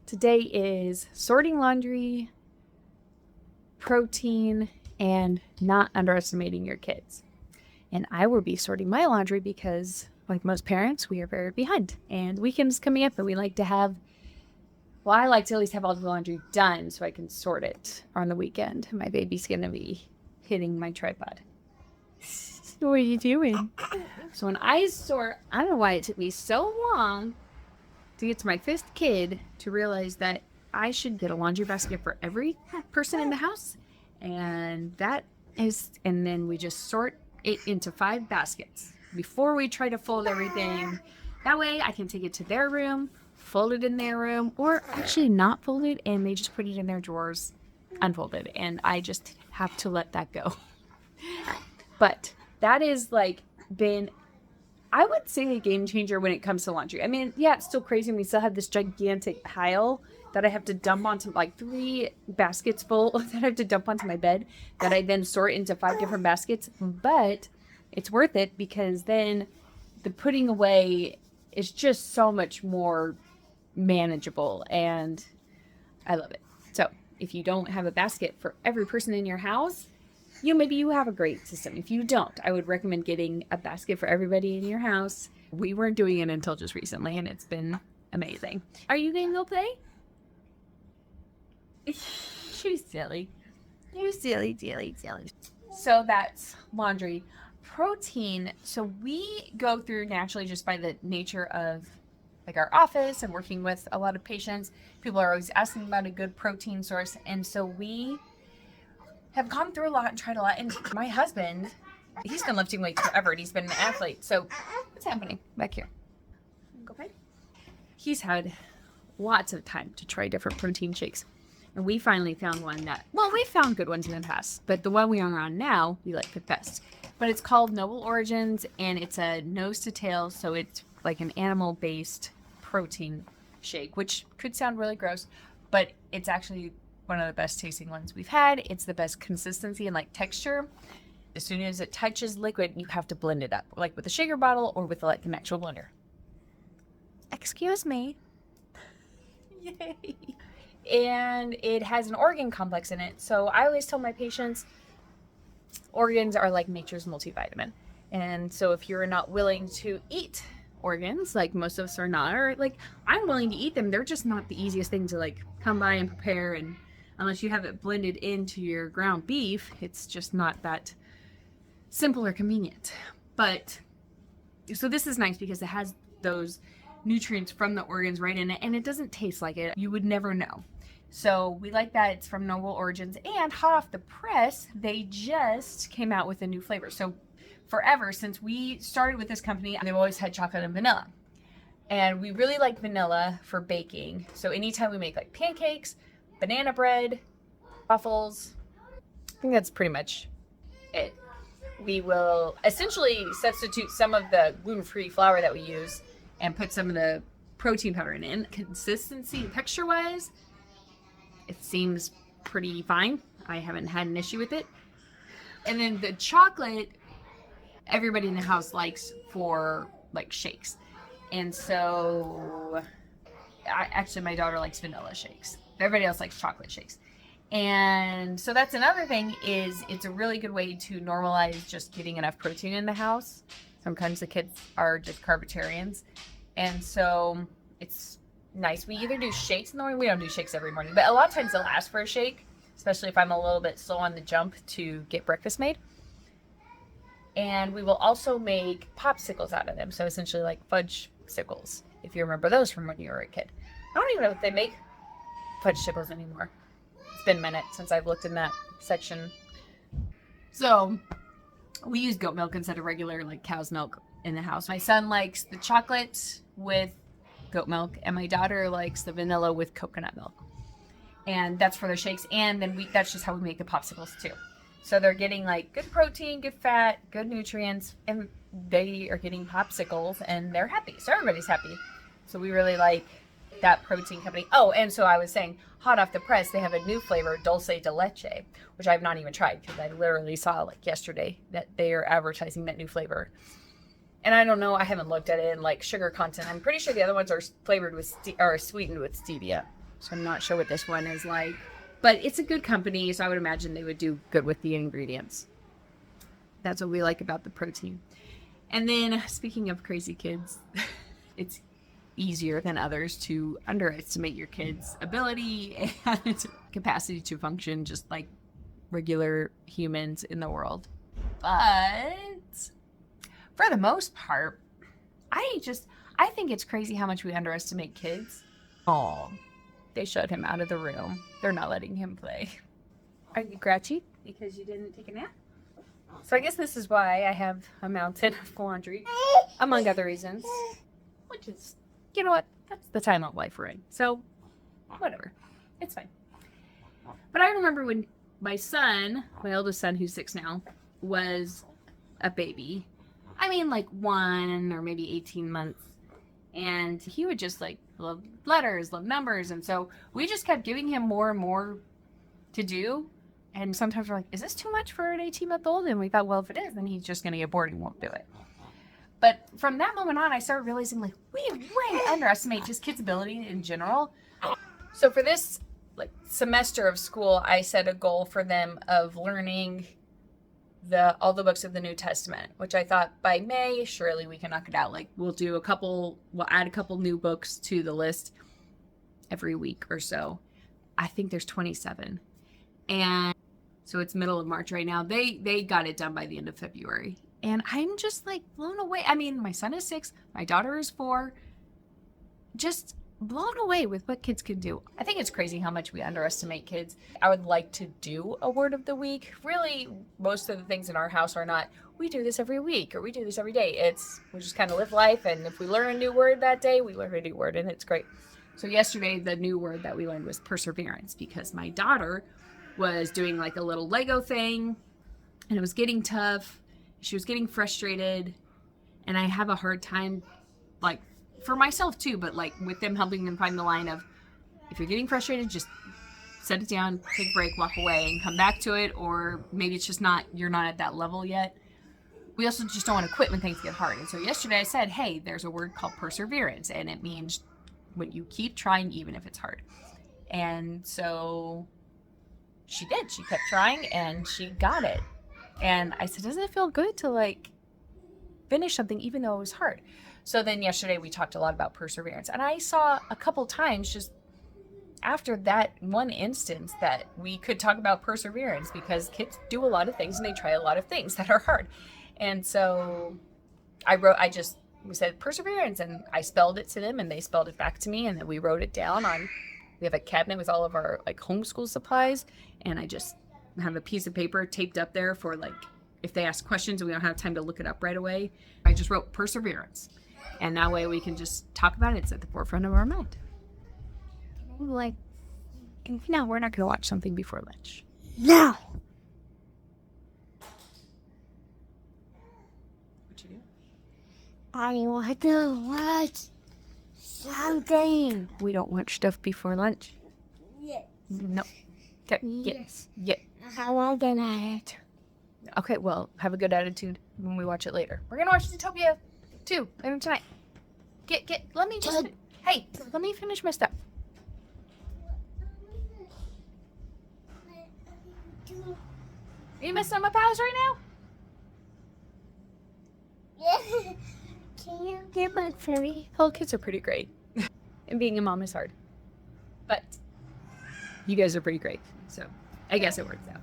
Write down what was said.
Today is sorting laundry, protein, and not underestimating your kids. And I will be sorting my laundry because, like most parents, we are very behind. And weekends coming up, and we like to have, well, I like to at least have all the laundry done so I can sort it on the weekend. My baby's going to be hitting my tripod. What are you doing? So when I sort, I don't know why it took me so long to get to my fifth kid to realize that I should get a laundry basket for every person in the house. And then we just sort it into 5 baskets before we try to fold everything. That way I can take it to their room, fold it in their room, or actually not fold it and they just put it in their drawers unfolded. And I just have to let that go. But that is been, I would say, a game changer when it comes to laundry. I mean, yeah, it's still crazy. We still have this gigantic pile that I have to dump onto, 3 baskets full that I have to dump onto my bed that I then sort into 5 different baskets. But it's worth it because then the putting away is just so much more manageable and I love it. So if you don't have a basket for every person in your house, maybe you have a great system. If you don't, I would recommend getting a basket for everybody in your house. We weren't doing it until just recently, and it's been amazing. Are you going to go play? She's silly. You're silly. So that's laundry. Protein. So we go through naturally just by the nature of our office and working with a lot of patients. People are always asking about a good protein source. And so we have gone through a lot and tried a lot. And my husband, he's been lifting weights forever and he's been an athlete. So what's happening back here? Go play. He's had lots of time to try different protein shakes. And we finally found one we found good ones in the past, but the one we are on now, we like the best. But it's called Noble Origins and it's a nose to tail. So it's like an animal-based protein shake, which could sound really gross, but it's actually one of the best tasting ones we've had. It's the best consistency and texture. As soon as it touches liquid, you have to blend it up, like with a shaker bottle or with an actual blender. Excuse me. Yay. And it has an organ complex in it. So I always tell my patients, organs are like nature's multivitamin. And so if you're not willing to eat organs, like most of us are not, or I'm willing to eat them, they're just not the easiest thing to come by and prepare, and unless you have it blended into your ground beef, it's just not that simple or convenient. But so this is nice because it has those nutrients from the organs right in it, and it doesn't taste like it. You would never know. So we like that. It's from Noble Origins, and hot off the press, they just came out with a new flavor. So forever, since we started with this company, they've always had chocolate and vanilla. And we really like vanilla for baking. So anytime we make pancakes, banana bread, waffles, I think that's pretty much it. We will essentially substitute some of the gluten-free flour that we use and put some of the protein powder in. Consistency and texture-wise, it seems pretty fine. I haven't had an issue with it. And then the chocolate, everybody in the house likes for shakes. And so actually my daughter likes vanilla shakes. Everybody else likes chocolate shakes. And so that's another thing, is it's a really good way to normalize just getting enough protein in the house. Sometimes the kids are just carbitarians. And so it's nice. We either do shakes in the morning. We don't do shakes every morning, but a lot of times they'll ask for a shake, especially if I'm a little bit slow on the jump to get breakfast made. And we will also make popsicles out of them. So essentially fudge sickles, if you remember those from when you were a kid. I don't even know if they make fudge sickles anymore. It's been a minute since I've looked in that section. So we use goat milk instead of regular cow's milk in the house. My son likes the chocolate with goat milk, and my daughter likes the vanilla with coconut milk. And that's for their shakes. And then that's just how we make the popsicles too. So they're getting good protein, good fat, good nutrients, and they are getting popsicles and they're happy. So everybody's happy. So we really like that protein company. Oh, and so I was saying, hot off the press, they have a new flavor, Dolce de Leche, which I've not even tried because I literally saw yesterday that they are advertising that new flavor. And I don't know, I haven't looked at it in sugar content. I'm pretty sure the other ones are flavored with or sweetened with stevia. So I'm not sure what this one is like. But it's a good company, so I would imagine they would do good with the ingredients. That's what we like about the protein. And then, speaking of crazy kids, it's easier than others to underestimate your kid's ability and capacity to function just like regular humans in the world. But for the most part, I think it's crazy how much we underestimate kids. Oh, they shut him out of the room. They're not letting him play. Are you grouchy because you didn't take a nap? So I guess this is why I have a mountain of laundry, among other reasons. Which is, you know what? That's the time of life we're in. So, whatever. It's fine. But I remember when my son, my oldest son, who's 6 now, was a baby. I mean, like 1 or maybe 18 months. And he would just like love letters, love numbers. And so we just kept giving him more and more to do. And sometimes we're like, is this too much for an 18-month-old? And we thought, well, if it is, then he's just going to get bored and won't do it. But from that moment on, I started realizing like we way underestimate just kids' ability in general. So for this like semester of school, I set a goal for them of learning all the books of the New Testament, which I thought by May, surely we can knock it out. Like we'll add a couple new books to the list every week or so. I think there's 27. And so it's middle of March right now. They got it done by the end of February. And I'm just like blown away. I mean, my son is 6, my daughter is 4. Just blown away with what kids can do. I think it's crazy how much we underestimate kids. I would like to do a word of the week. Really, most of the things in our house are not, we do this every week or we do this every day. We just kind of live life. And if we learn a new word that day, we learn a new word and it's great. So yesterday, the new word that we learned was perseverance because my daughter was doing like a little Lego thing and it was getting tough. She was getting frustrated and I have a hard time like for myself too, but like with them helping them find the line of if you're getting frustrated, just set it down, take a break, walk away and come back to it. Or maybe it's just you're not at that level yet. We also just don't want to quit when things get hard. And so yesterday I said, hey, there's a word called perseverance and it means when you keep trying, even if it's hard. And so she did. She kept trying and she got it. And I said, doesn't it feel good to like finish something even though it was hard? So then yesterday we talked a lot about perseverance. And I saw a couple times just after that one instance that we could talk about perseverance because kids do a lot of things and they try a lot of things that are hard. And so we said perseverance and I spelled it to them and they spelled it back to me and then we wrote it down we have a cabinet with all of our like homeschool supplies and I just have a piece of paper taped up there for like if they ask questions and we don't have time to look it up right away. I just wrote perseverance and that way we can just talk about it. It's at the forefront of our mind. Like, no, we're not going to watch something before lunch. No. What you do? I want to watch something. We don't watch stuff before lunch. Yes. No. Okay. Yes. Yeah. I want to night. Okay, well, have a good attitude when we watch it later. We're going to watch Zootopia 2 later tonight. Let me just, hey, let me finish my stuff. Are you messing up my pals right now? Can you get my fairy? All kids are pretty great. And being a mom is hard. But you guys are pretty great. So I guess it works out.